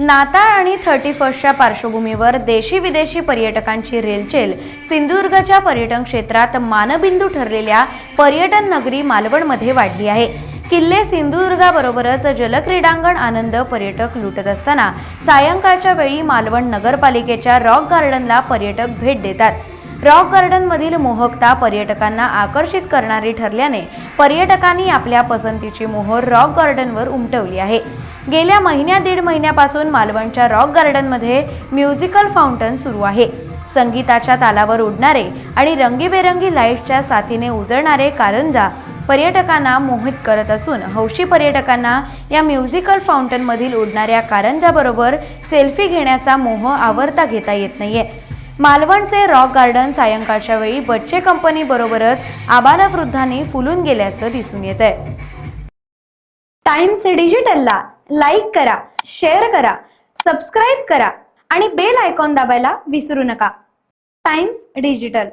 नाताळ आणि 31च्या पार्श्वभूमीवर देशी विदेशी पर्यटकांची रेलचेल सिंधुदुर्गच्या पर्यटन क्षेत्रात मानबिंदू ठरलेल्या पर्यटन नगरी मालवणमध्ये वाढली आहे। किल्ले सिंधुदुर्गाबरोबरच जलक्रीडांगण आनंद पर्यटक लुटत असताना सायंकाळच्या वेळी मालवण नगरपालिकेच्या रॉक गार्डनला पर्यटक भेट देतात। रॉक गार्डन मधील मोहकता पर्यटकांना आकर्षित करणारी ठरल्याने पर्यटकांनी आपल्या पसंतीची मोहर रॉक गार्डनवर उमटवली आहे। गेल्या दीड महिन्यापासून मालवणच्या रॉक गार्डनमध्ये म्युझिकल फाउंटन सुरू आहे। संगीताच्या तालावर उडणारे आणि रंगीबेरंगी लाईट्सच्या साथीने उजळणारे कारंजा पर्यटकांना मोहित करत असून हौशी पर्यटकांना या म्युझिकल फाउंटन मधील उडणाऱ्या कारंजाबरोबर सेल्फी घेण्याचा मोह आवरता घेता येत नाहीये। मालवणचे रॉक गार्डन सायंकाळच्या वेळी बच्चे कंपनी बरोबरच आबालवृद्धांनी फुलून गेल्याचं दिसून येत आहे। टाइम्स डिजिटलला लाईक करा, शेअर करा, सबस्क्राइब करा आणि बेल आयकॉन दाबायला विसरू नका। Times digital.